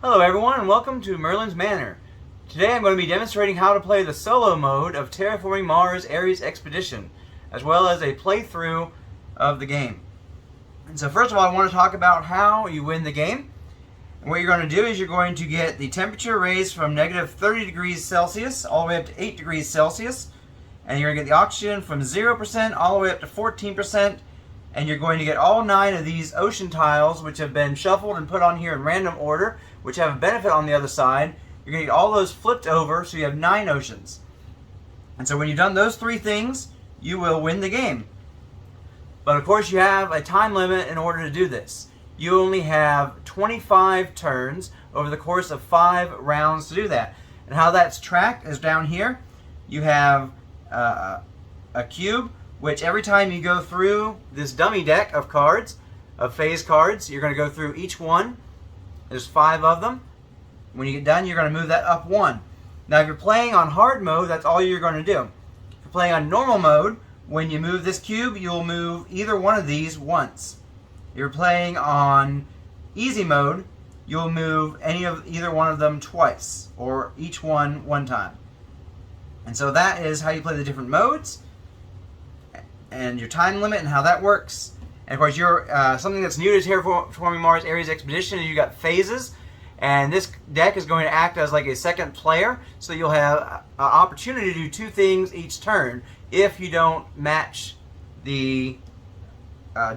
Hello everyone and welcome to Merlin's Manor. Today I'm going to be demonstrating how to play the solo mode of Terraforming Mars Ares Expedition, as well as a playthrough of the game. And so first of all I want to talk about how you win the game. And what you're going to do is you're going to get the temperature raised from negative 30 degrees Celsius all the way up to 8 degrees Celsius. And you're going to get the oxygen from 0% all the way up to 14%. And you're going to get all 9 of these ocean tiles, which have been shuffled and put on here in random order, which have a benefit on the other side. You're going to get all those flipped over, so you have 9 oceans. And so when you've done those 3 things, you will win the game. But of course you have a time limit in order to do this. You only have 25 turns over the course of 5 rounds to do that. And how that's tracked is down here. You have a cube, which every time you go through this dummy deck of cards, of phase cards, you're going to go through each one. There's 5 of them. When you get done, you're going to move that up 1. Now, if you're playing on hard mode, that's all you're going to do. If you're playing on normal mode, when you move this cube, you'll move either one of these once. If you're playing on easy mode, you'll move either one of them twice, or each one time. And so that is how you play the different modes, and your time limit and how that works. And of course, something that's new to Terraforming Mars Ares Expedition is you got phases, and this deck is going to act as like a second player, so you'll have an opportunity to do 2 things each turn if you don't match the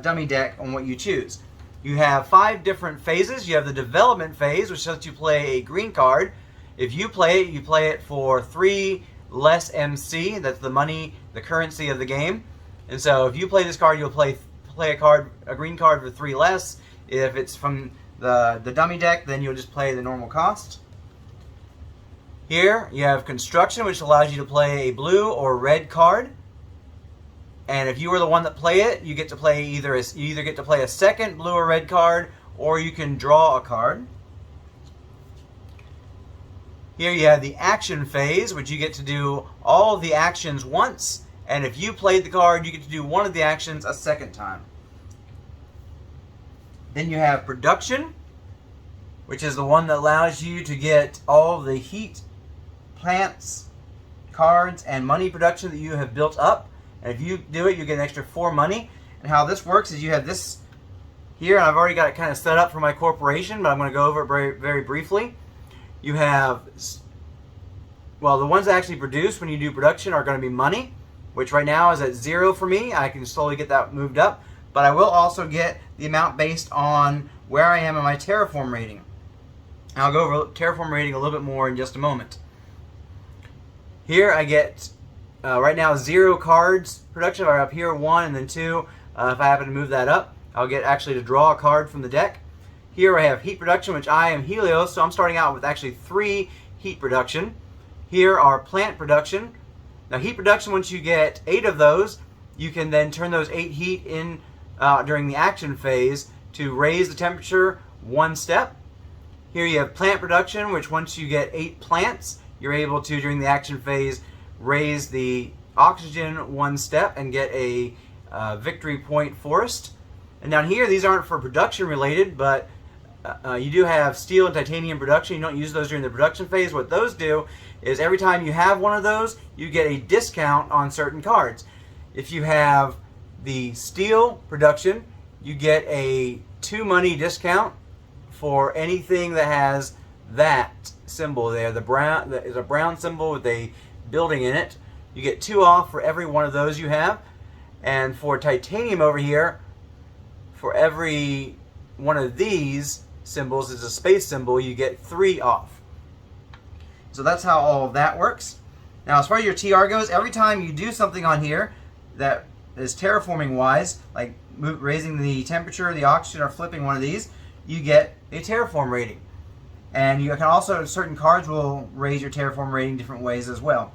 dummy deck on what you choose. You have 5 different phases. You have the development phase, which lets you play a green card. If you play it for 3 less MC. That's the money, the currency of the game. And so if you play this card, you'll play a green card for 3 less. If it's from the dummy deck, then you'll just play the normal cost. Here you have construction, which allows you to play a blue or red card. And if you were the one that play it, you get to play you either get to play a second blue or red card, or you can draw a card. Here you have the action phase, which you get to do all of the actions once. And if you played the card, you get to do one of the actions a second time. Then you have production, which is the one that allows you to get all the heat, plants, cards, and money production that you have built up. And if you do it, you get an extra 4 money. And how this works is you have this here, and I've already got it kind of set up for my corporation, but I'm going to go over it very, very briefly. You have, well, the ones that actually produce when you do production are going to be money, which right now is at 0 for me. I can slowly get that moved up. But I will also get the amount based on where I am in my Terraform rating. And I'll go over Terraform rating a little bit more in just a moment. Here I get, right now, 0 cards production. Or up here, 1 and then 2. If I happen to move that up, I'll get actually to draw a card from the deck. Here I have heat production, which I am Helios, so I'm starting out with actually 3 heat production. Here are plant production. Now heat production, once you get 8 of those, you can then turn those 8 heat in during the action phase to raise the temperature 1 step. Here you have plant production, which once you get 8 plants, you're able to, during the action phase, raise the oxygen 1 step and get a victory point forest. And down here, these aren't for production related, but you do have steel and titanium production. You don't use those during the production phase. What those do is every time you have one of those, you get a discount on certain cards. If you have the steel production, you get a 2 money discount for anything that has that symbol there. That is a brown symbol with a building in it. You get 2 off for every one of those you have. And for titanium over here, for every one of these symbols is a space symbol, you get 3 off. So that's how all of that works. Now as far as your TR goes, every time you do something on here that is terraforming wise, like raising the temperature, the oxygen, or flipping one of these, you get a terraform rating. And you can also, certain cards will raise your terraform rating different ways as well.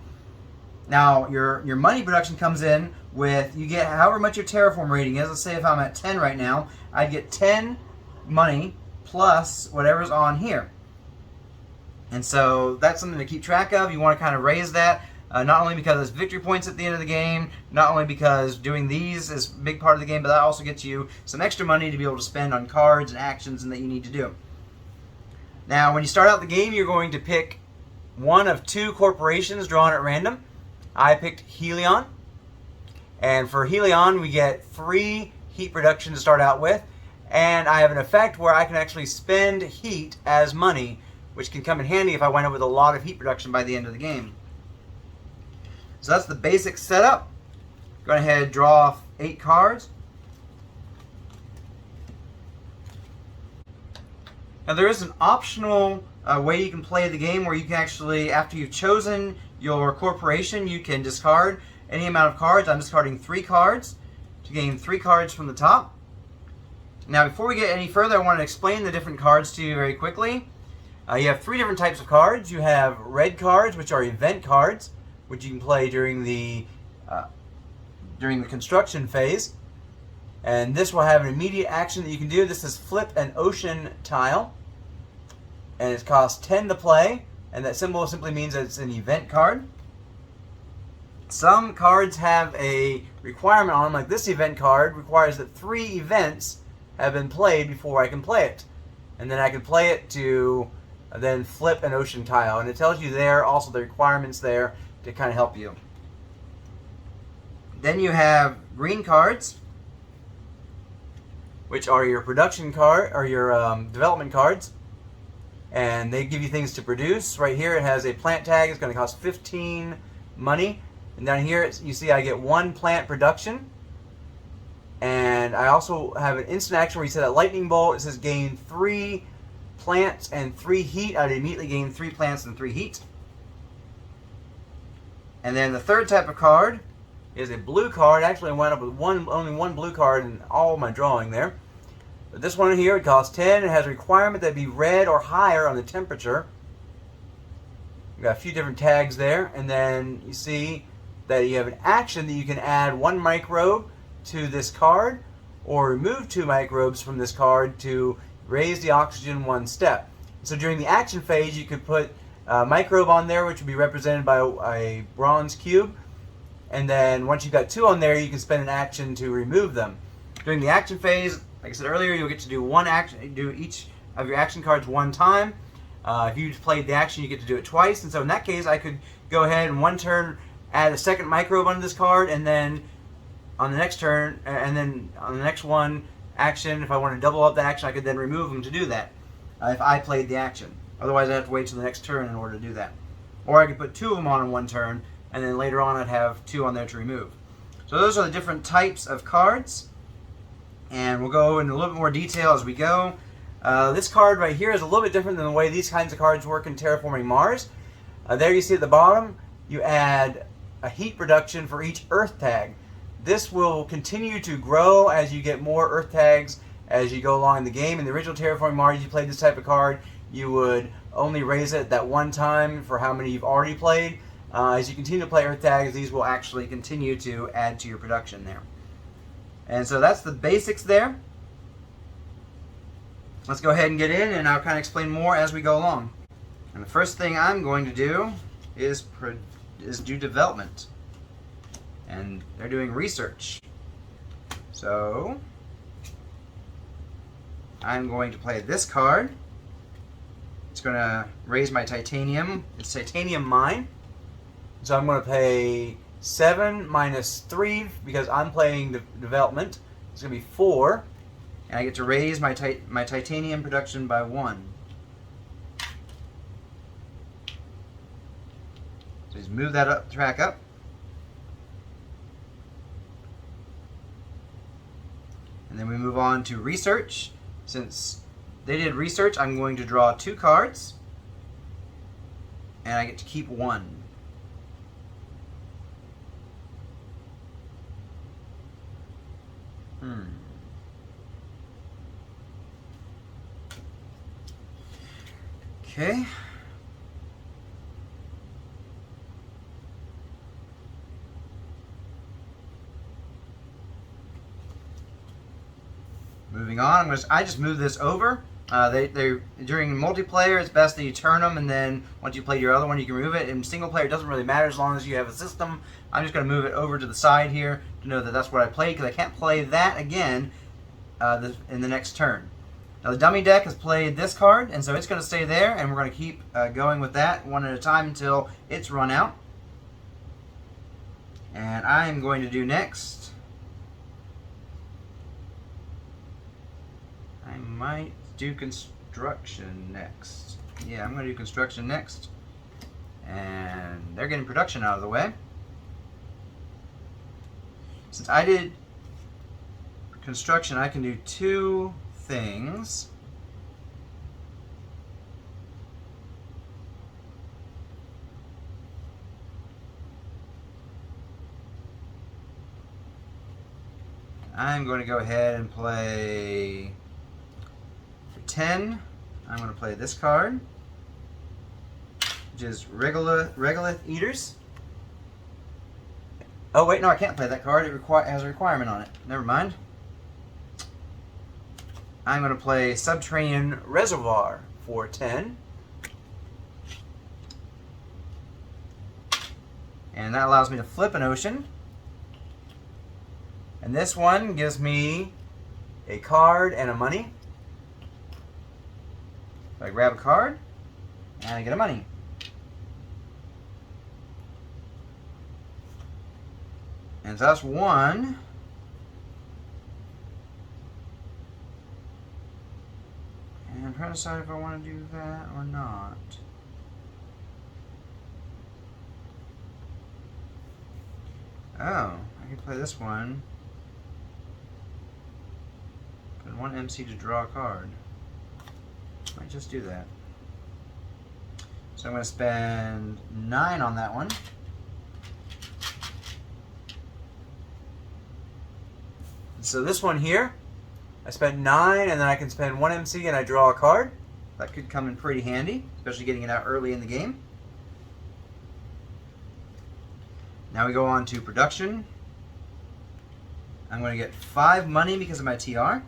Now your money production comes in with, you get however much your terraform rating is. Let's say if I'm at 10 right now, I'd get 10 money plus whatever's on here. And so that's something to keep track of. You want to kind of raise that. Not only because it's victory points at the end of the game, not only because doing these is a big part of the game, but that also gets you some extra money to be able to spend on cards and actions and that you need to do. Now, when you start out the game, you're going to pick one of two corporations drawn at random. I picked Helion. And for Helion, we get 3 heat production to start out with. And I have an effect where I can actually spend heat as money, which can come in handy if I wind up with a lot of heat production by the end of the game. So that's the basic setup. Go ahead and draw off 8 cards. Now there is an optional way you can play the game where you can actually, after you've chosen your corporation, you can discard any amount of cards. I'm discarding 3 cards to gain 3 cards from the top. Now before we get any further, I want to explain the different cards to you very quickly. You have 3 different types of cards. You have red cards, which are event cards, which you can play during the construction phase. And this will have an immediate action that you can do. This is flip an ocean tile. And it costs 10 to play. And that symbol simply means that it's an event card. Some cards have a requirement on them, like this event card requires that 3 events have been played before I can play it. And then I can play it to then flip an ocean tile. And it tells you there also the requirements there to kind of help you. Then you have green cards, which are your production card or your development cards. And they give you things to produce. Right here it has a plant tag. It's going to cost 15 money. And down here you see I get 1 plant production. And I also have an instant action where you set a lightning bolt. It says gain 3 plants and 3 heat. I'd immediately gain 3 plants and 3 heat. And then the third type of card is a blue card. Actually I wound up with only one blue card in all my drawing there. But this one here, it costs 10. It has a requirement that it be red or higher on the temperature. We've got a few different tags there. And then you see that you have an action that you can add 1 microbe to this card or remove 2 microbes from this card to raise the oxygen 1 step. So during the action phase you could put a microbe on there, which would be represented by a bronze cube. And then once you've got 2 on there, you can spend an action to remove them. During the action phase, like I said earlier, you'll get to do one action, do each of your action cards 1 time. If you played the action, you get to do it twice. And so in that case, I could go ahead and 1 turn add a second microbe onto this card, and then on the next turn, and then on the next one action, if I want to double up the action, I could then remove them to do that. If I played the action. Otherwise, I'd have to wait till the next turn in order to do that. Or I could put 2 of them on in 1 turn, and then later on I'd have 2 on there to remove. So those are the different types of cards. And we'll go into a little bit more detail as we go. This card right here is a little bit different than the way these kinds of cards work in Terraforming Mars. There you see at the bottom, you add a heat production for each Earth tag. This will continue to grow as you get more Earth tags as you go along in the game. In the original Terraforming Mars, you played this type of card, you would only raise it that 1 time for how many you've already played. As you continue to play Earth tags, these will actually continue to add to your production there. And so that's the basics there. Let's go ahead and get in, and I'll kind of explain more as we go along. And the first thing I'm going to do is do development. And they're doing research. So I'm going to play this card. It's going to raise my titanium. It's titanium mine. So I'm going to pay 7 minus 3 because I'm playing the development. It's going to be 4. And I get to raise my titanium production by 1. So just move that track up. And then we move on to research. Since they did research, I'm going to draw 2 cards. And I get to keep 1. Okay. Moving on, I just move this over. During multiplayer, it's best that you turn them, and then once you play your other one, you can remove it. In single player, it doesn't really matter as long as you have a system. I'm just going to move it over to the side here to know that that's what I played, because I can't play that again in the next turn. Now the dummy deck has played this card, and so it's going to stay there, and we're going to keep going with that one at a time until it's run out. And I'm going to do next. I might do construction next. Yeah, I'm going to do construction next. And they're getting production out of the way. Since I did construction, I can do two things. I'm going to go ahead and play for 10. I'm going to play this card, which is Regolith Eaters. Oh wait, no, I can't play that card. It has a requirement on it. Never mind. I'm going to play Subterranean Reservoir for 10. And that allows me to flip an ocean. And this one gives me a card and a money. So I grab a card, and I get a money. And so that's one. And I'm trying to decide if I want to do that or not. Oh, I can play this one. Put one MC to draw a card. Might just do that. So I'm going to spend 9 on that one. So this one here, I spent 9, and then I can spend 1 MC and I draw a card. That could come in pretty handy, especially getting it out early in the game. Now we go on to production. I'm going to get 5 money because of my TR.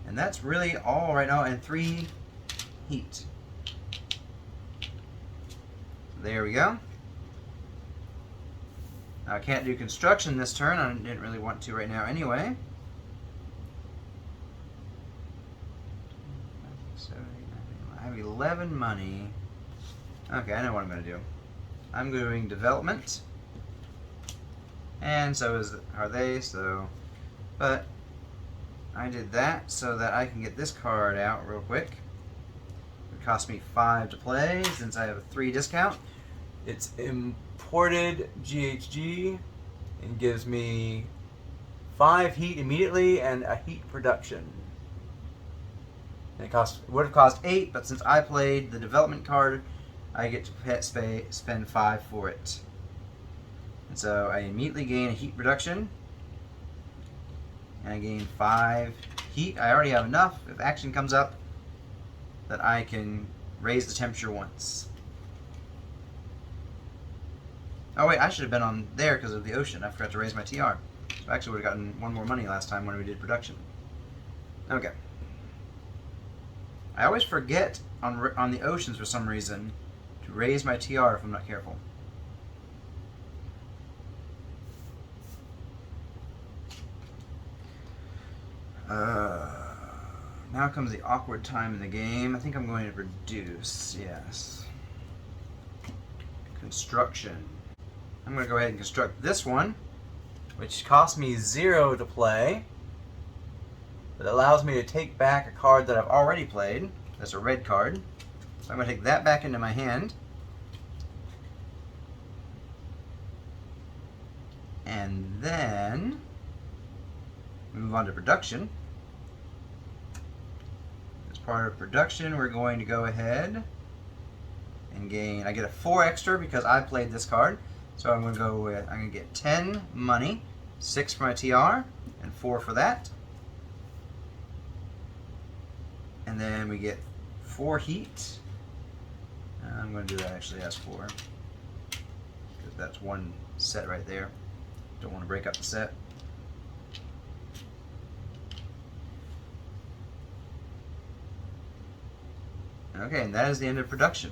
And that's really all right now, and 3 heat. There we go. Now I can't do construction this turn. I didn't really want to right now anyway. I have 11 money. Okay, I know what I'm going to do. I'm doing development. And so are they, so... But I did that so that I can get this card out real quick. It cost me 5 to play since I have a 3 discount. It's imported GHG and gives me 5 heat immediately and a heat production. And it would have cost 8, but since I played the development card, I get to spend 5 for it. And so I immediately gain a heat production. And I gain 5 heat. I already have enough, if action comes up, that I can raise the temperature once. Oh wait, I should have been on there because of the ocean. I forgot to raise my TR. So I actually would have gotten 1 more money last time when we did production. Okay. I always forget on the oceans for some reason to raise my TR if I'm not careful. Now comes the awkward time in the game. I think I'm going to reduce, yes. Construction. I'm going to go ahead and construct this one, which cost me 0 to play. But allows me to take back a card that I've already played. That's a red card. So I'm going to take that back into my hand. And then move on to production. As part of production, we're going to go ahead and gain. I get a 4 extra because I played this card. So I'm going to go with, I'm going to get 10 money, 6 for my TR, and 4 for that. And then we get 4 heat. I'm going to do that actually as 4. Because that's one set right there. Don't want to break up the set. Okay, and that is the end of production.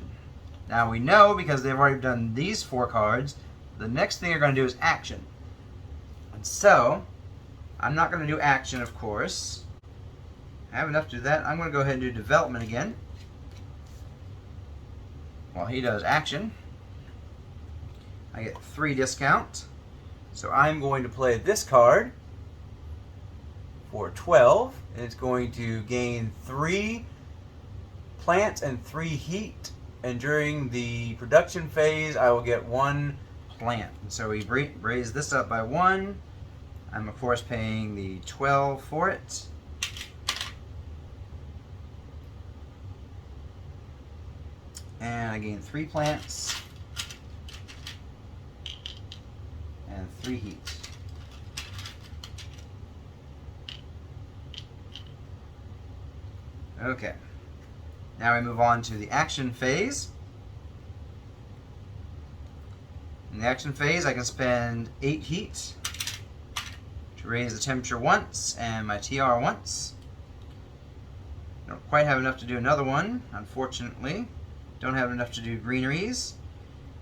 Now we know, because they've already done these 4 cards, the next thing they're going to do is action. And so, I'm not going to do action, of course. I have enough to do that. I'm going to go ahead and do development again. While he does action, I get 3 discount. So I'm going to play this card for 12. And it's going to gain 3 plants and 3 heat. And during the production phase, I will get 1 plant. And so we raise this up by 1. I'm of course paying the 12 for it. And I gain 3 plants and 3 heat. Okay. Now we move on to the action phase. In the action phase, I can spend 8 heat to raise the temperature once and my TR once. I don't quite have enough to do another one, unfortunately. Don't have enough to do greeneries.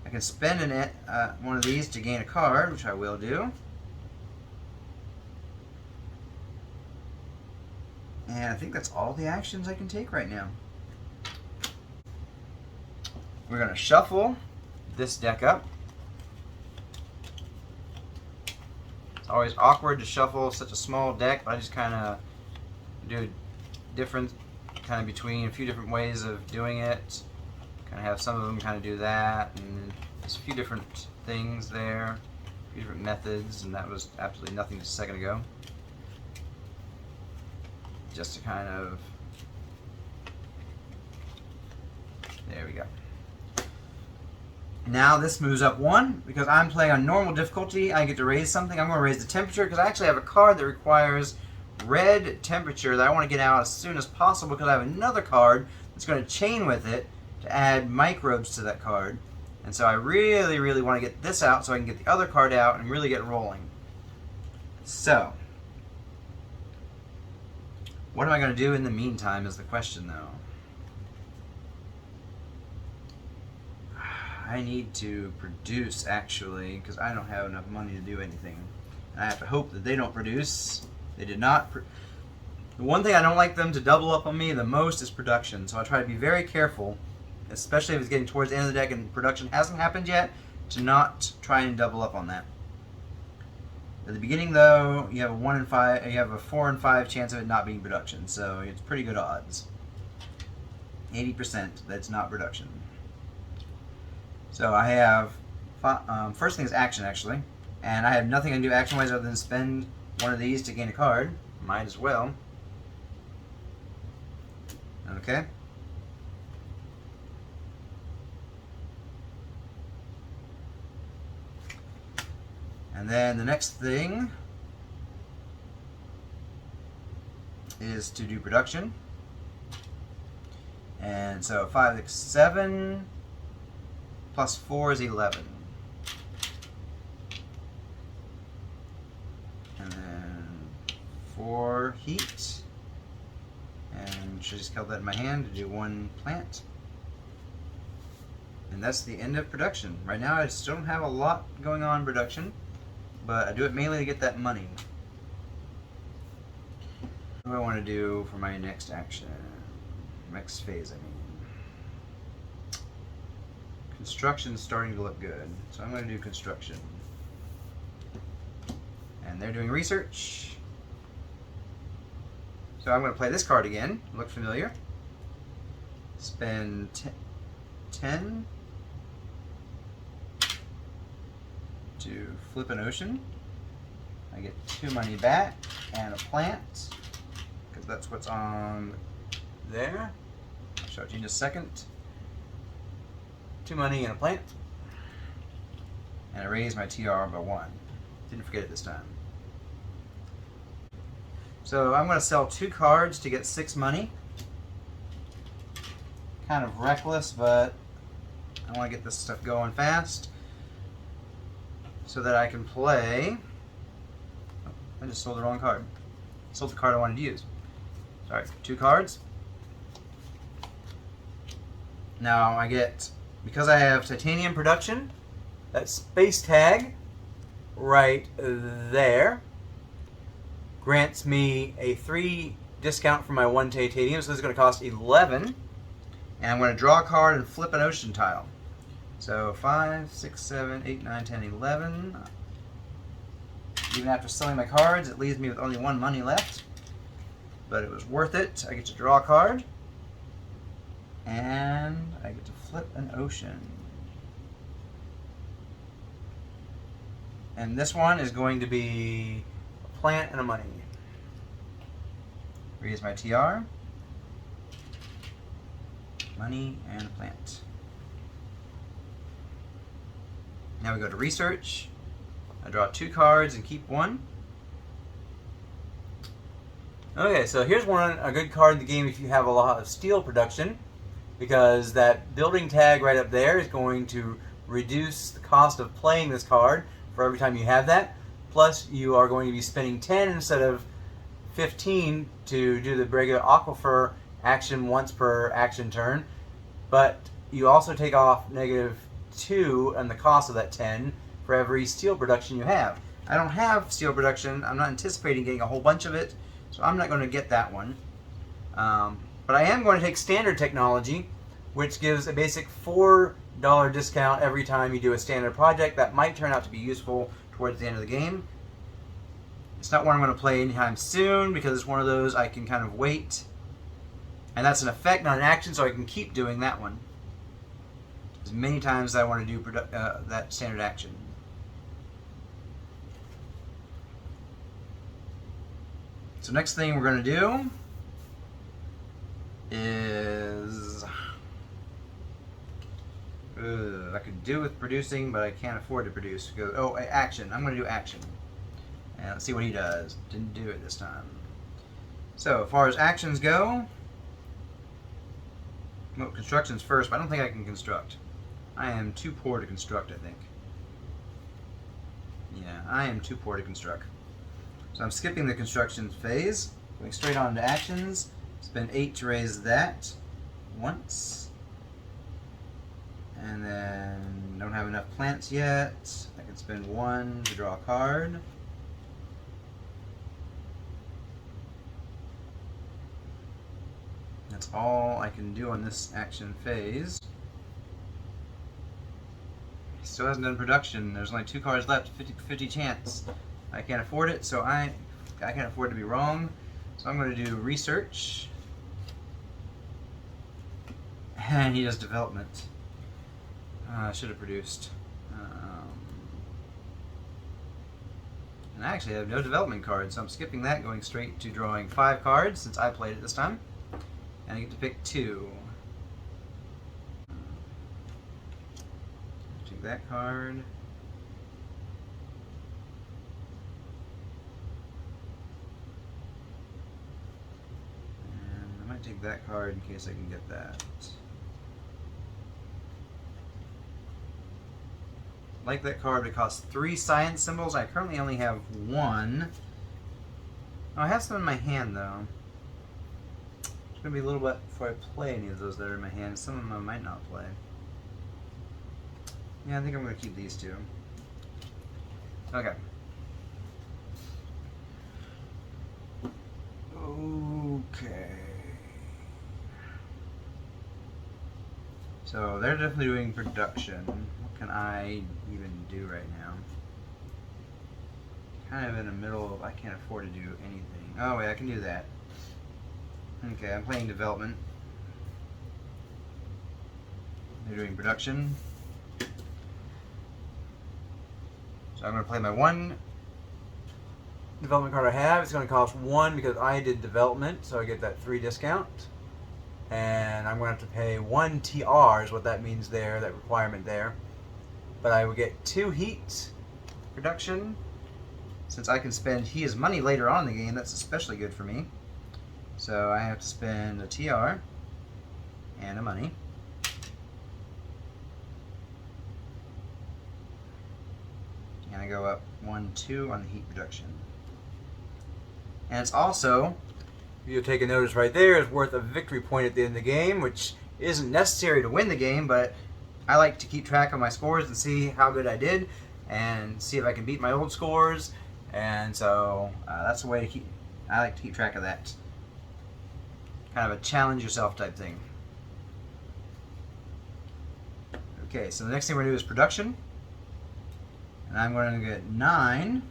I can spend one of these to gain a card, which I will do. And I think that's all the actions I can take right now. We're going to shuffle this deck up. It's always awkward to shuffle such a small deck, but I just kind of do different, kind of between a few different ways of doing it. Kind of have some of them kind of do that, and there's a few different things there, a few different methods, and that was absolutely nothing just a second ago. Just to kind of, there we go. Now this moves up 1, because I'm playing on normal difficulty, I get to raise something. I'm going to raise the temperature, because I actually have a card that requires red temperature that I want to get out as soon as possible, because I have another card that's going to chain with it to add microbes to that card. And so I really, really want to get this out so I can get the other card out and really get rolling. So, what am I going to do in the meantime is the question, though. I need to produce, actually, because I don't have enough money to do anything. And I have to hope that they don't produce. They did not. The one thing I don't like them to double up on me the most is production. So I try to be very careful, especially if it's getting towards the end of the deck and production hasn't happened yet, to not try and double up on that. At the beginning, though, you have a 1 in 5. You have a 4 in 5 chance of it not being production, so it's pretty good odds. 80% that's not production. So I have first thing is action, actually, and I have nothing I can do action-wise other than spend one of these to gain a card. Might as well. Okay. And then the next thing is to do production. And so 5, 6, 7 plus 4 is 11. And then 4 heat. And should just count that in my hand to do 1 plant. And that's the end of production. Right now I still don't have a lot going on in production, but I do it mainly to get that money. What do I want to do for my next action? Next phase, I mean. Construction's starting to look good, so I'm going to do construction. And they're doing research. So I'm going to play this card again. Look familiar. Spend 10 to flip an ocean. I get 2 money back and a plant, because that's what's on there. I'll show it to you in just a second. 2 money and a plant. And I raise my TR by 1. Didn't forget it this time. So I'm going to sell 2 cards to get 6 money. Kind of reckless, but I want to get this stuff going fast so that I can play. Oh, I just sold the wrong card. Sold the card I wanted to use. Sorry, 2 cards. Now I get, because I have titanium production, that space tag right there grants me a 3 discount for my 1 titanium, so this is going to cost 11. And I'm going to draw a card and flip an ocean tile. So 5, 6, 7, 8, 9, 10, 11. Even after selling my cards, it leaves me with only 1 money left. But it was worth it. I get to draw a card. And I get to flip an ocean. And this one is going to be a plant and a money. Raise my TR. Money and a plant. Now we go to research. I draw 2 cards and keep 1. Okay, so here's a good card in the game if you have a lot of steel production, because that building tag right up there is going to reduce the cost of playing this card for every time you have that. Plus, you are going to be spending 10 instead of 15 to do the regular aquifer action once per action turn. But you also take off -2 on the cost of that 10 for every steel production you have. I don't have steel production. I'm not anticipating getting a whole bunch of it, so I'm not going to get that one. But I am going to take standard technology, which gives a basic $4 discount every time you do a standard project. That might turn out to be useful towards the end of the game. It's not one I'm going to play anytime soon, because it's one of those I can kind of wait. And that's an effect, not an action, so I can keep doing that one as many times as I want to do that standard action. So next thing we're going to do is... I could do with producing, but I can't afford to produce. Oh, action. I'm going to do action. And let's see what he does. Didn't do it this time. So, as far as actions go... Well, construction's first, but I don't think I can construct. I am too poor to construct, I think. Yeah, I am too poor to construct. So I'm skipping the construction phase, going straight on to actions. Spend 8 to raise that once. And then don't have enough plants yet. I can spend 1 to draw a card. That's all I can do on this action phase. He still hasn't done production. There's only 2 cards left, 50-50 chance. I can't afford it, so I can't afford to be wrong. So I'm going to do research. And he does development. I should have produced. And I actually have no development cards, so I'm skipping that, going straight to drawing 5 cards since I played it this time. And I get to pick 2. Take that card. And I might take that card in case I can get that. Like that card, it costs 3 science symbols. I currently only have 1. Oh, I have some in my hand though. It's going to be a little bit before I play any of those that are in my hand. Some of them I might not play. Yeah, I think I'm going to keep these 2. Okay. Okay. So they're definitely doing production. What can I even do right now? Kind of in the middle of, I can't afford to do anything. Oh wait, I can do that. Okay, I'm playing development. They're doing production. So I'm going to play my 1 development card I have. It's going to cost 1 because I did development, so I get that 3 discount. And I'm going to have to pay 1 TR is what that means there, that requirement there. But I would get 2 heat production. Since I can spend he is money later on in the game, that's especially good for me. So I have to spend a TR and a money. And I go up 1, 2 on the heat production. And it's also, if you'll take a notice right there, is worth a victory point at the end of the game, which isn't necessary to win the game, but I like to keep track of my scores and see how good I did, and see if I can beat my old scores. And so that's the way to I like to keep track of that. Kind of a challenge yourself type thing. Okay, so the next thing we're going to do is production. And I'm going to get 9.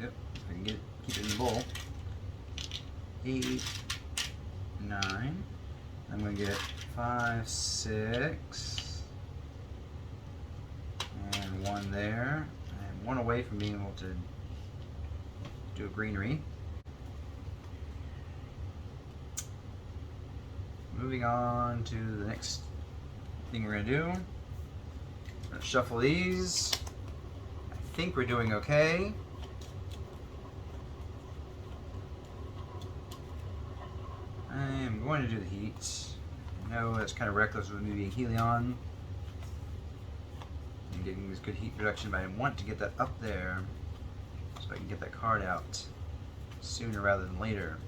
Yep, if I can keep it in the bowl. 8, 9. I'm going to get 5, 6, and 1 there. And 1 away from being able to do a greenery. Moving on to the next thing we're going to do. I'm going to shuffle these. I think we're doing okay. I am going to do the heat. I know that's kind of reckless with me being Helion and getting this good heat production, but I want to get that up there so I can get that card out sooner rather than later.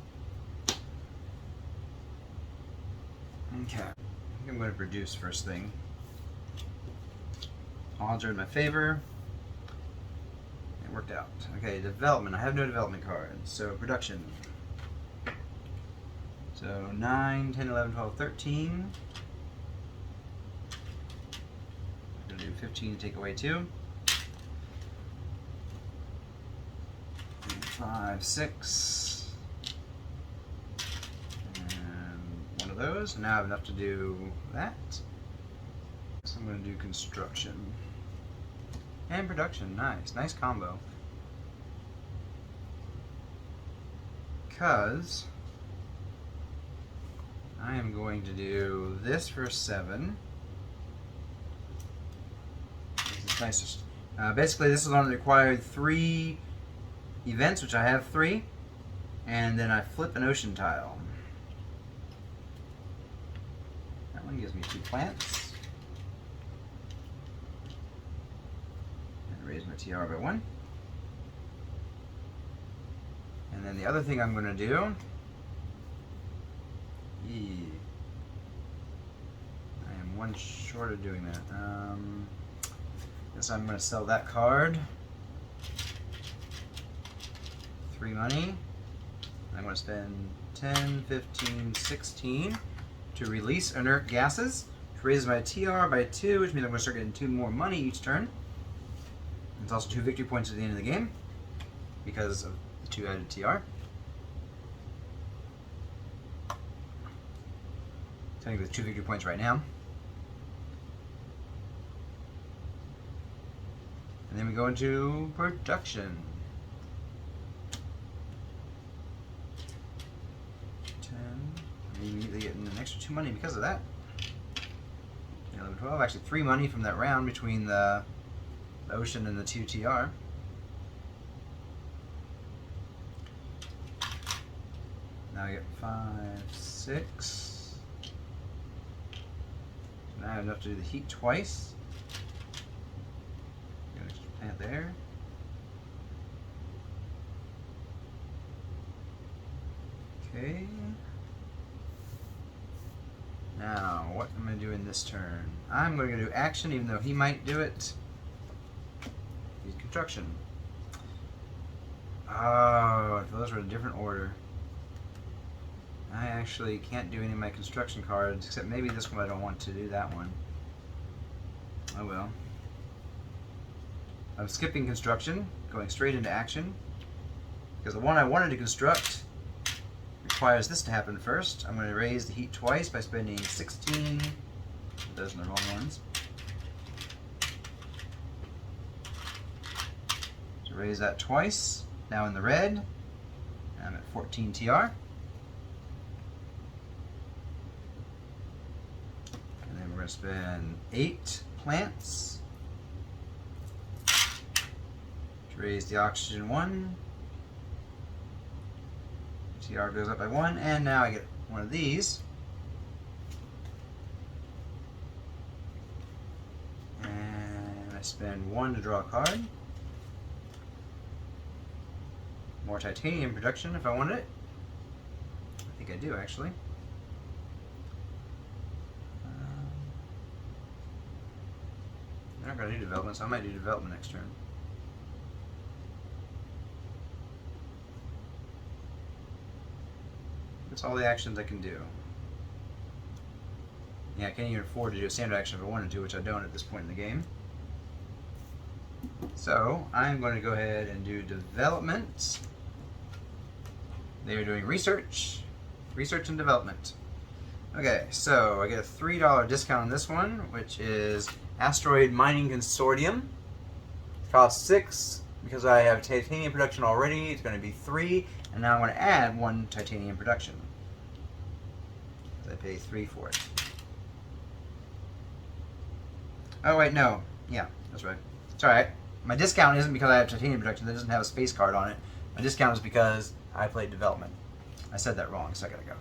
Okay, I think I'm going to produce first thing. Odds are in my favor. It worked out. Okay, development. I have no development cards, so production. So 9, 10, 11, 12, 13. I'm going to do 15 to take away 2. 5, 6. Of those. Now I have enough to do that. So I'm going to do construction and production. Nice combo. Because I am going to do this for 7. This is nice. Basically, this is one that required 3 events, which I have 3, and then I flip an ocean tile. Gives me 2 plants. And raise my TR by 1. And then the other thing I'm going to do, I am 1 short of doing that. Guess I'm going to sell that card. 3 money. I'm going to spend 10, 15, 16. To release inert gases, which raises my TR by 2, which means I'm going to start getting 2 more money each turn. It's also 2 victory points at the end of the game because of the 2 added TR. Technically, with 2 victory points right now. And then we go into production. 10. Immediately getting an extra 2 money because of that. 11, 12. Actually, 3 money from that round between the ocean and the 2 TR. Now I get 5, 6. Now I have enough to do the heat twice. Got an extra plant there. Okay. Now, what am I doing this turn? I'm going to do action, even though he might do it. Use construction. Oh, those were in a different order. I actually can't do any of my construction cards, except maybe this one. I don't want to do that one. Oh well. I'm skipping construction, going straight into action, because the one I wanted to construct requires this to happen first. I'm going to raise the heat twice by spending 16. Those are the wrong ones. So raise that twice. Now in the red. I'm at 14 TR. And then we're going to spend 8 plants to raise the oxygen 1. TR goes up by 1, and now I get one of these. And I spend 1 to draw a card. More titanium production if I wanted it. I think I do, actually. They're not going to do development, so I might do development next turn. That's all the actions I can do. Yeah, I can't even afford to do a standard action if I wanted to, which I don't at this point in the game. So I'm going to go ahead and do development. They are doing research and development. Okay, so I get a $3 discount on this one, which is Asteroid Mining Consortium. It costs 6 because I have titanium production already. It's going to be 3, and now I'm going to add 1 titanium production. I pay 3 for it. Oh wait, no. Yeah, that's right. It's alright. My discount isn't because I have titanium production. That doesn't have a space card on it. My discount is because I played development. I said that wrong a second ago.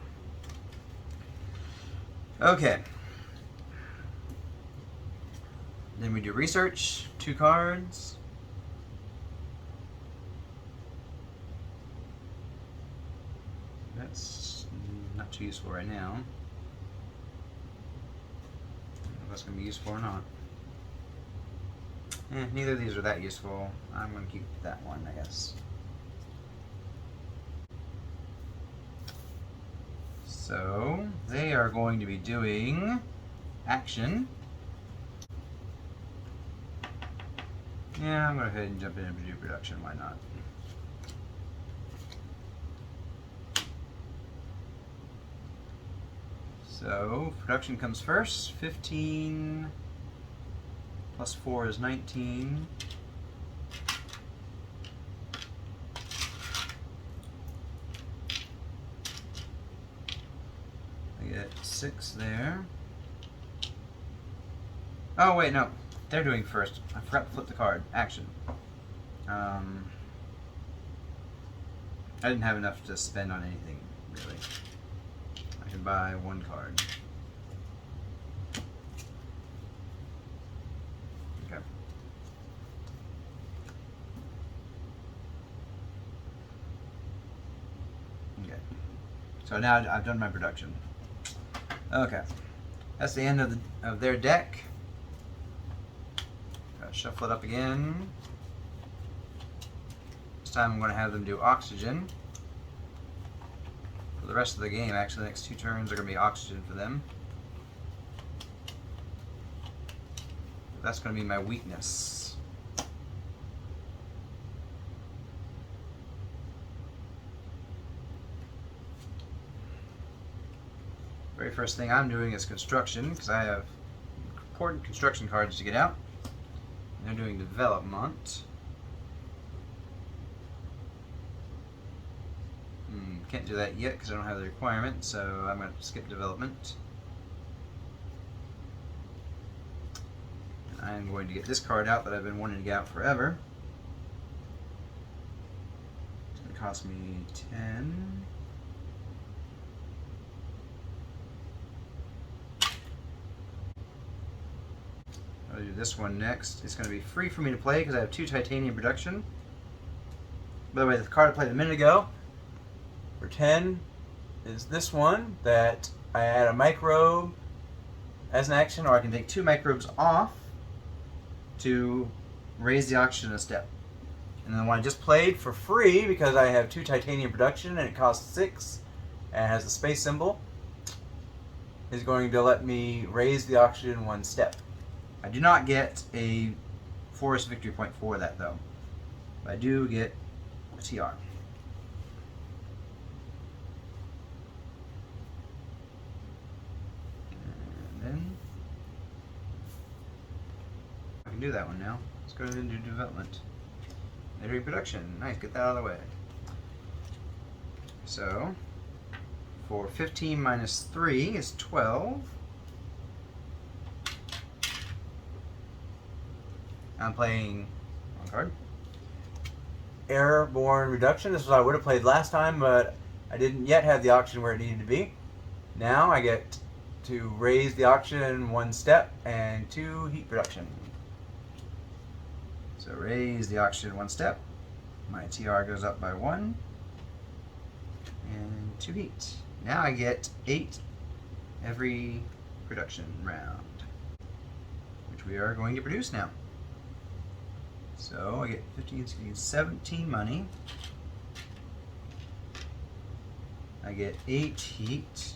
Okay. Then we do research. 2 cards. That's not too useful right now. I don't know if that's going to be useful or not. Neither of these are that useful. I'm going to keep that one, I guess. So, they are going to be doing action. Yeah, I'm going to go ahead and jump in and do production. Why not? So, production comes first. 15 plus 4 is 19. I get 6 there. Oh, wait, no. They're doing first. I forgot to flip the card. Action. I didn't have enough to spend on anything, really. I can buy 1 card. Okay. Okay. So now I've done my production. Okay. That's the end of their deck. Shuffle it up again. This time I'm going to have them do oxygen. For the rest of the game, actually, the next 2 turns are going to be oxygen for them. That's going to be my weakness. Very first thing I'm doing is construction, because I have important construction cards to get out. They're doing development. Can't do that yet because I don't have the requirement, so I'm going to skip development. I'm going to get this card out that I've been wanting to get out forever. It's going to cost me 10. I'll do this one next. It's going to be free for me to play because I have 2 titanium production. By the way, the card I played a minute ago for 10 is this one that I add a microbe as an action, or I can take 2 microbes off to raise the oxygen a step. And then the one I just played for free because I have 2 titanium production and it costs 6 and has the space symbol is going to let me raise the oxygen 1 step. I do not get a forest victory point for that though. But I do get a TR. And then I can do that one now. Let's go ahead and do development. And reproduction. Nice, get that out of the way. So for 15 minus 3 is 12. I'm playing 1 card. Airborne Reduction. This is what I would have played last time, but I didn't yet have the oxygen where it needed to be. Now I get to raise the oxygen 1 step and 2 heat production. So raise the oxygen 1 step. My TR goes up by 1. And 2 heat. Now I get 8 every production round, which we are going to produce now. So I get 15, 16, 17 money. I get 8 heat.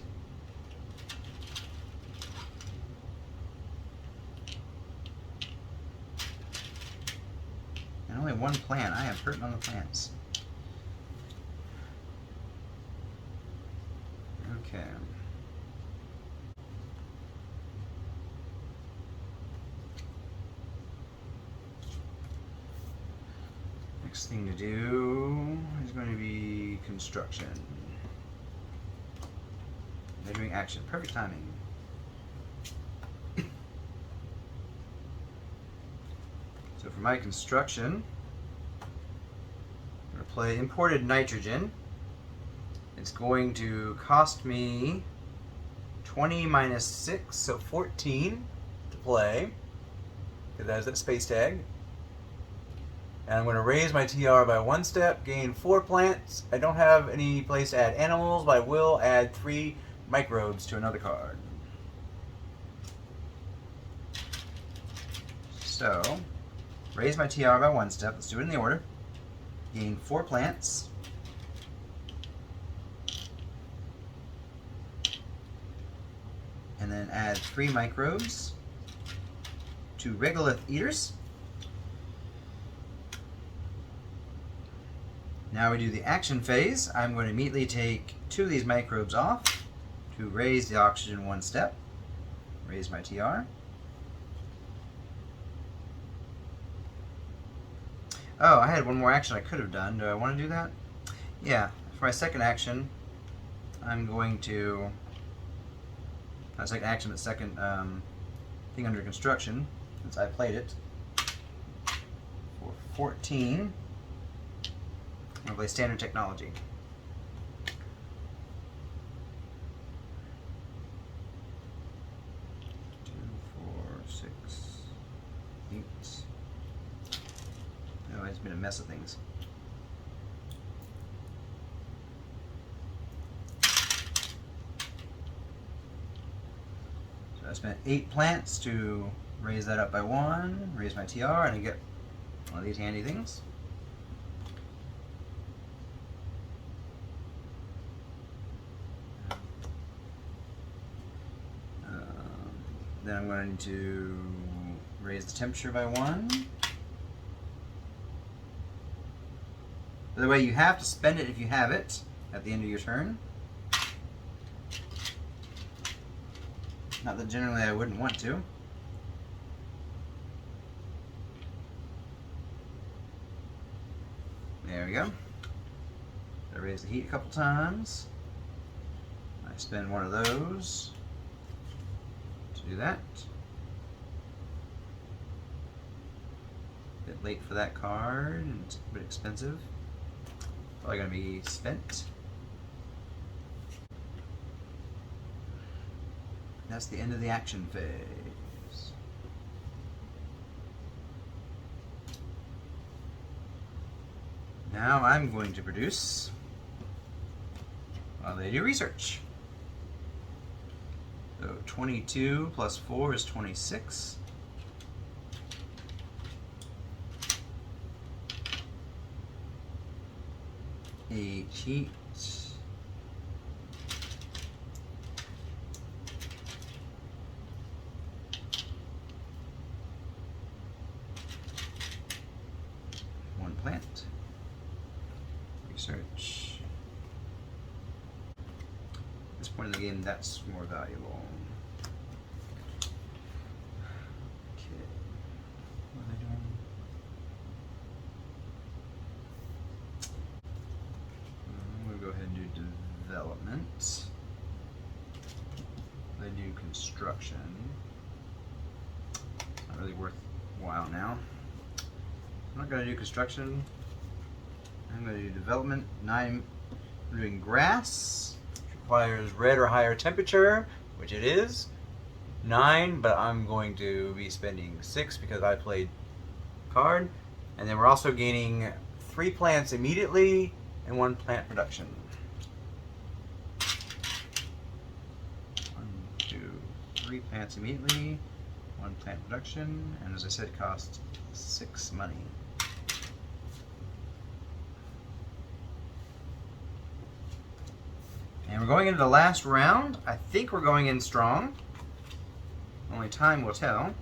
And only 1 plant. I am hurting on the plants. Okay. Next thing to do is going to be construction. Measuring action. Perfect timing. So for my construction, I'm going to play imported nitrogen. It's going to cost me 20 minus 6, so 14 to play, because that has that space tag. And I'm going to raise my TR by 1 step, gain 4 plants. I don't have any place to add animals, but I will add 3 microbes to another card. So, raise my TR by 1 step. Let's do it in the order. Gain 4 plants. And then add 3 microbes, 2 regolith eaters. Now we do the action phase. I'm going to immediately take 2 of these microbes off to raise the oxygen 1 step. Raise my TR. Oh, I had one more action I could have done. Do I want to do that? Yeah. For my second action, I'm going to... My second action, the second thing under construction, since I played it, for 14, I'm going to play standard technology. 2, 4, 6, 8. Oh, it's been a mess of things. So I spent 8 plants to raise that up by 1, raise my TR, and I get one of these handy things. Then I'm going to raise the temperature by 1. By the way, you have to spend it if you have it at the end of your turn. Not that generally I wouldn't want to. There we go. I raise the heat a couple times. I spend one of those to do that. A bit late for that card, and it's a bit expensive. Probably going to be spent. That's the end of the action phase. Now I'm going to produce while they do research. So 22 plus 4 is 26. A heat. One plant. Research. At this point in the game, that's more valuable. Okay. What are they doing? We'll go ahead and do development. They do construction. Not really worthwhile now. I'm not going to do construction. I'm going to do development. 9. I'm doing grass, which requires red or higher temperature, which it is. 9, but I'm going to be spending 6 because I played card. And then we're also gaining 3 plants immediately and 1 plant production. 1, 2, 3 plants immediately, 1 plant production, and as I said, it costs 6 money. And we're going into the last round. I think we're going in strong. Only time will tell.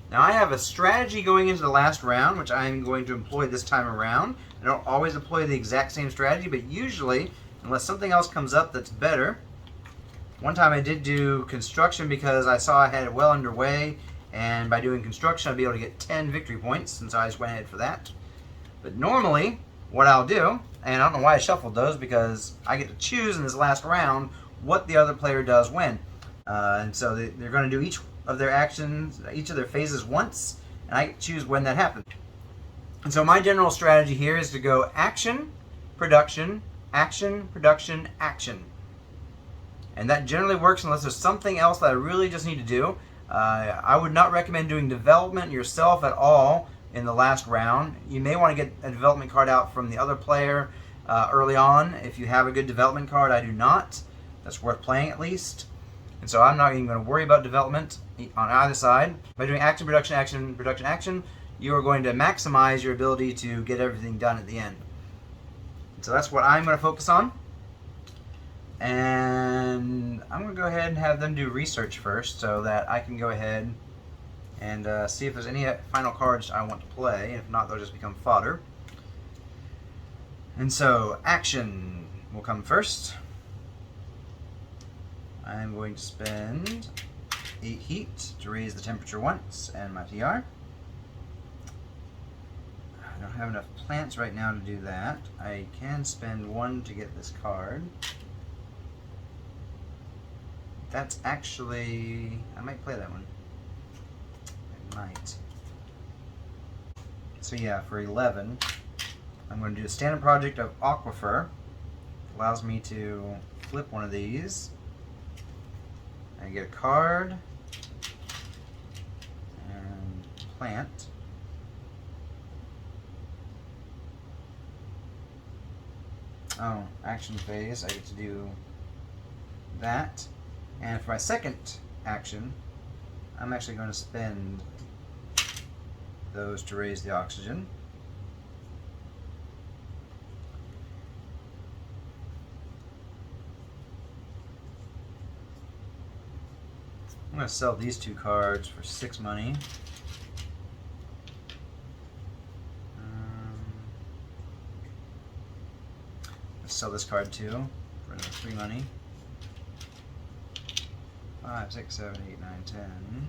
Now I have a strategy going into the last round, which I'm going to employ this time around. I don't always employ the exact same strategy, but usually, unless something else comes up that's better. One time I did do construction because I saw I had it well underway, and by doing construction I'd be able to get 10 victory points, and so I just went ahead for that. But normally, what I'll do, and I don't know why I shuffled those, because I get to choose in this last round what the other player does when. And so they're going to do each of their actions, each of their phases once, and I choose when that happens. And so my general strategy here is to go action, production, action, production, action. And that generally works unless there's something else that I really just need to do. I would not recommend doing development yourself at all in the last round. You may want to get a development card out from the other player early on. If you have a good development card, I do not. That's worth playing at least. And so I'm not even going to worry about development on either side. By doing action, production, action, production, action, you are going to maximize your ability to get everything done at the end. So that's what I'm going to focus on. And I'm going to go ahead and have them do research first so that I can go ahead and see if there's any final cards I want to play. If not, they'll just become fodder. And so action will come first. I'm going to spend 8 heat to raise the temperature once and my TR. I don't have enough plants right now to do that. I can spend 1 to get this card. That's actually... I might play that one. I might. So yeah, for 11, I'm going to do a standard project of Aquifer. It allows me to flip one of these. And get a card. And plant. Oh, action phase, I get to do that. And for my second action, I'm actually going to spend those to raise the oxygen. I'm going to sell these 2 cards for 6 money. Let's sell this card too for another 3 money. 5, 6, 7, 8, 9, 10.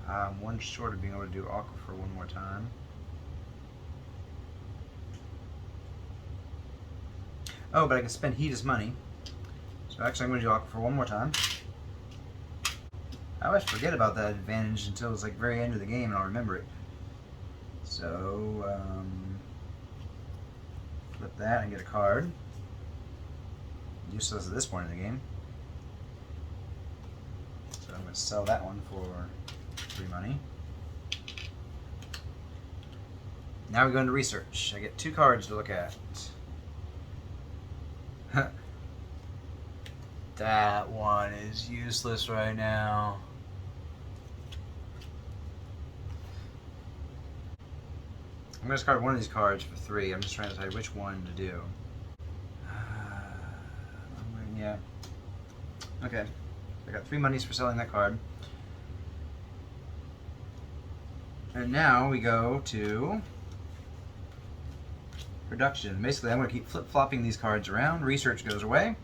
I'm 1 short of being able to do Aquifer one more time. Oh, but I can spend heat as money. So actually I'm going to do Aquifer one more time. I always forget about that advantage until it's like very end of the game and I'll remember it. So, flip that and get a card. Useless at this point in the game. So I'm going to sell that one for 3 money. Now we go into research. I get 2 cards to look at. That one is useless right now. I'm going to discard one of these cards for 3. I'm just trying to decide which one to do. Yeah. Okay. I got 3 monies for selling that card. And now we go to production. Basically, I'm going to keep flip-flopping these cards around. Research goes away.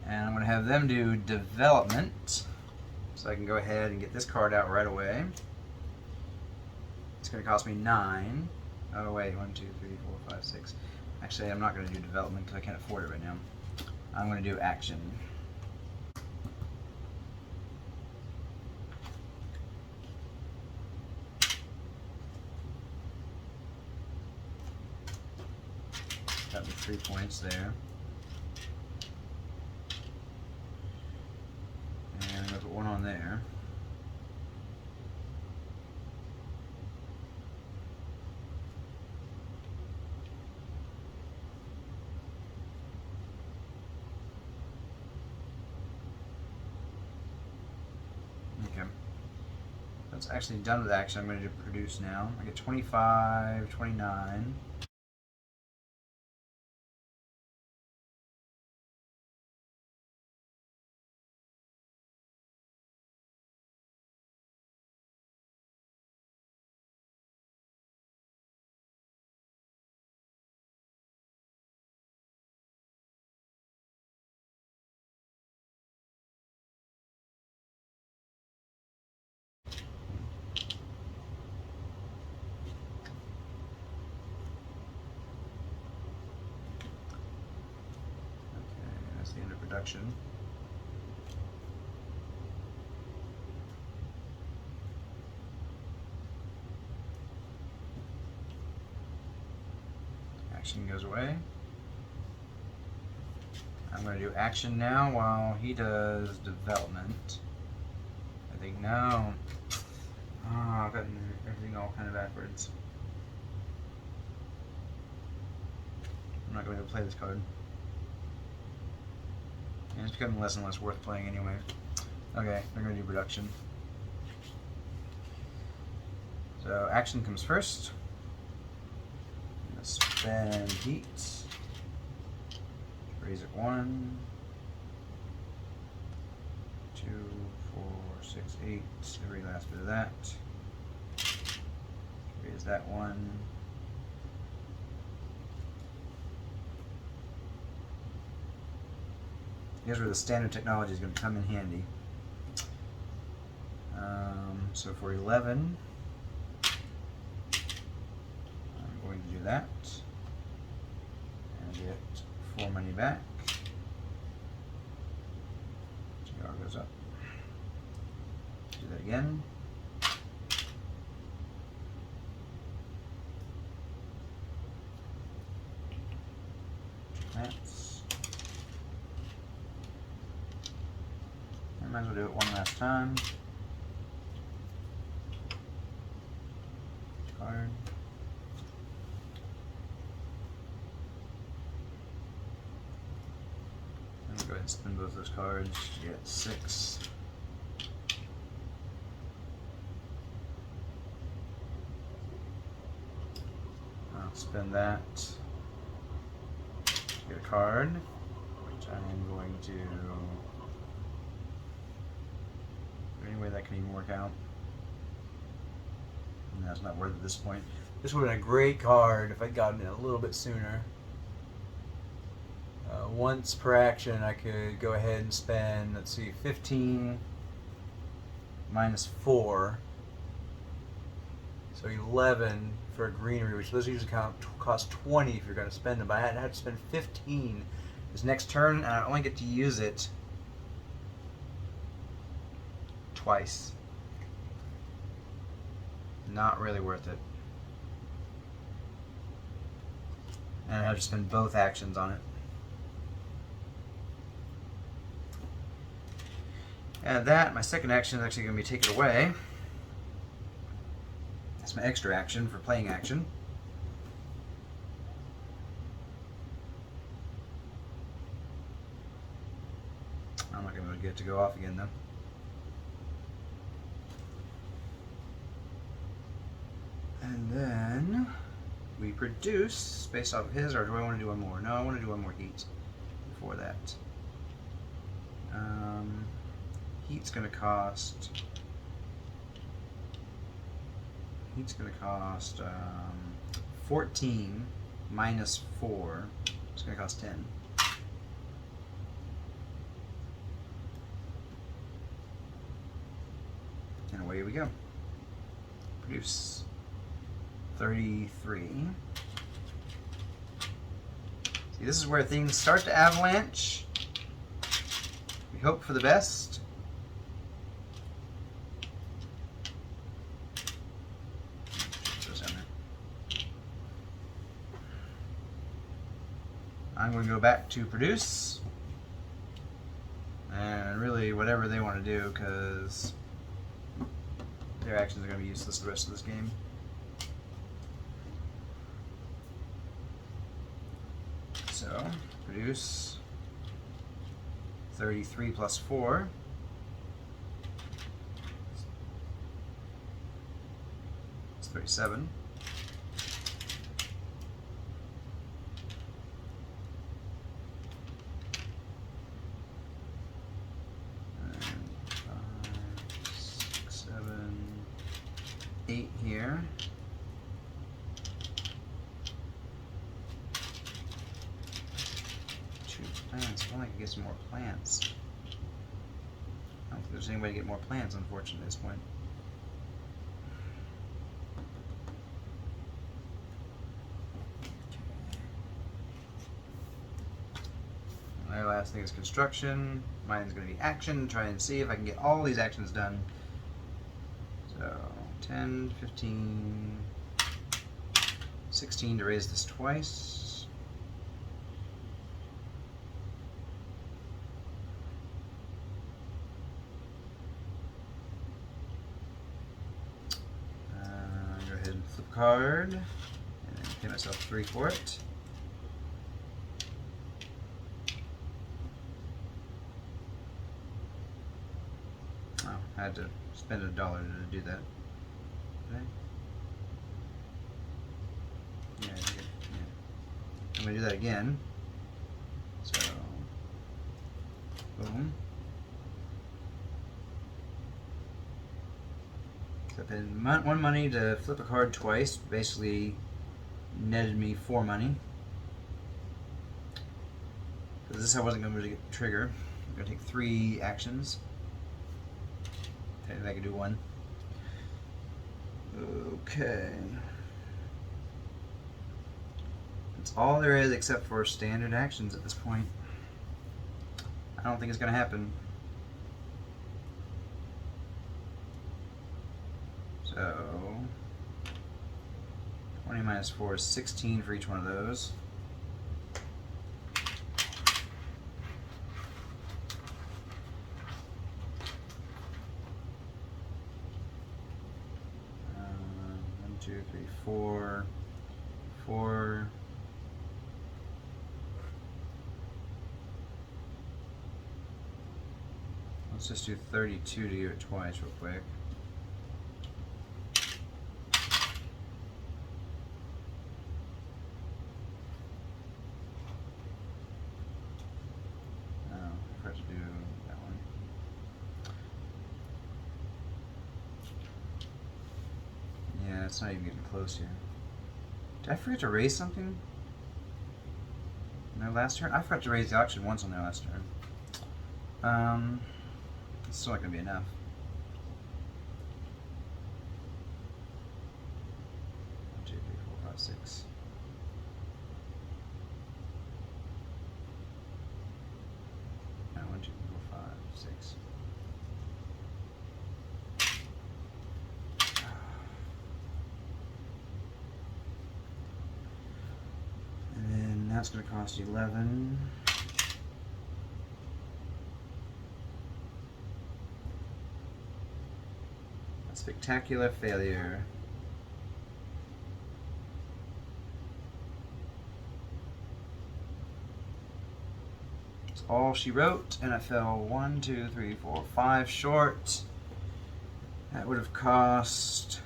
And I'm going to have them do development. So I can go ahead and get this card out right away. It's going to cost me 9. Oh wait, 1, 2, 3, 4, 5, 6. Actually, I'm not going to do development because I can't afford it right now. I'm going to do action. Got me 3 points there. And I'm going to put 1 on there. That's that's actually done with action, I'm going to do produce now. I get 25, 29. That's the end of production. Action goes away. I'm going to do action now while he does development. I think no. Oh, I've gotten everything all kind of backwards. I'm not going to play this card. And it's becoming less and less worth playing anyway. Okay, we're going to do production. So action comes first. I'm going to spend heat. Raise it 1, 2, 4, 6, 8. Every last bit of that. Raise that 1. Here's where the standard technology is going to come in handy. So for 11, I'm going to do that and get 4 money back. GR goes up. Do that again. That's. I might as well do it one last time. Card. I'm going to go ahead and spin both those cards. You get 6. I'll spin that. Get a card, which I am going to. Any way that can even work out. And that's not worth it at this point. This would have been a great card if I'd gotten it a little bit sooner. Once per action, I could go ahead and spend, let's see, 15 minus 4. So 11 for a greenery, which those usually cost 20 if you're going to spend them. But I had to spend 15 this next turn, and I only get to use it twice. Not really worth it. And I have to spend both actions on it. And that, my second action is actually going to be take it away. That's my extra action for playing action. I'm not going to get to go off again though. And then we produce based off of his, or do I want to do one more? No, I want to do one more heat before that. Heat's going to cost 14 minus 4. It's going to cost 10. And away we go. Produce 33. See, this is where things start to avalanche. We hope for the best. I'm going to go back to produce, and really whatever they want to do, because their actions are going to be useless the rest of this game. So, produce 33 plus 4. 37. And 5, 6, 7, 8 here. Plants. If only I could get some more plants. I don't think there's any way to get more plants, unfortunately, at this point. My last thing is construction. Mine's going to be action. Try and see if I can get all these actions done. So 10, 15, 16 to raise this twice. Flip card and pay myself 3 for it. Oh, I had to spend $1 to do that. Okay. Yeah, I'm gonna do that again. So, boom. So I paid 1 money to flip a card twice, basically netted me 4 money. Because this I wasn't going to get the trigger. I'm going to take 3 actions. Maybe I could do 1. Okay. That's all there is except for standard actions at this point. I don't think it's going to happen. So 20 minus 4 is 16 for each one of those. One, two, three, 4. 4. Let's just do 32 to do it twice real quick. It's not even getting close here. Did I forget to raise something? On their last turn? I forgot to raise the auction once on their last turn. It's still not going to be enough. 1, 2, 3, 4, 5, 6. No, 1, 2, 3, 4, 5, 6. That's going to cost you 11. A spectacular failure. That's all she wrote, and I fell 1, 2, 3, 4, 5 short. That would have cost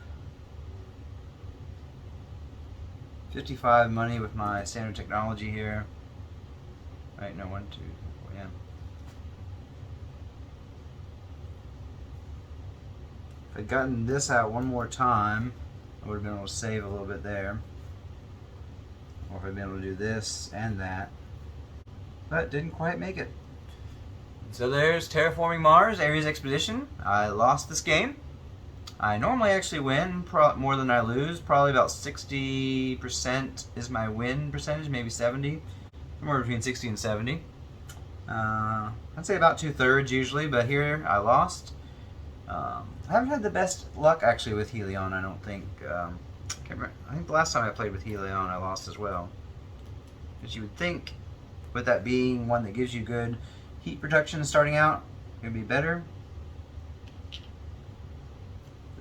55 money with my standard technology here. Right, no, 1, 2, 3, 4, yeah. If I'd gotten this out one more time, I would have been able to save a little bit there. Or if I'd been able to do this and that. But didn't quite make it. So there's Terraforming Mars Ares Expedition. I lost this game. I normally actually win more than I lose. Probably about 60% is my win percentage, maybe 70. Somewhere between 60 and 70. I'd say about 2/3 usually, but here I lost. I haven't had the best luck actually with Helion, I don't think. I can't remember. I think the last time I played with Helion I lost as well. But you would think, with that being one that gives you good heat protection starting out, it would be better.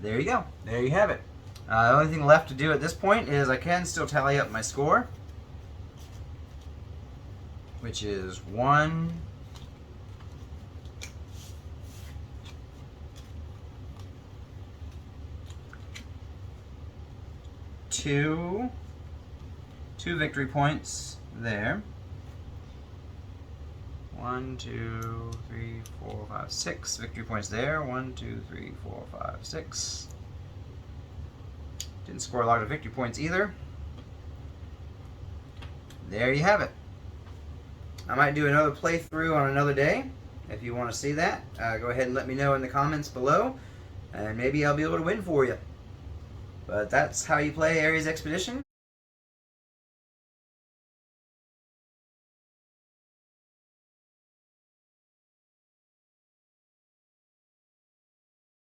There you go. There you have it. The only thing left to do at this point is I can still tally up my score, which is 1, 1, two victory points there. 1, 2, 3, 4, 5, 6 victory points there. 1, 2, 3, 4, 5, 6. Didn't score a lot of victory points either. There you have it. I might do another playthrough on another day. If you want to see that, go ahead and let me know in the comments below, and maybe I'll be able to win for you. But that's how you play Ares Expedition.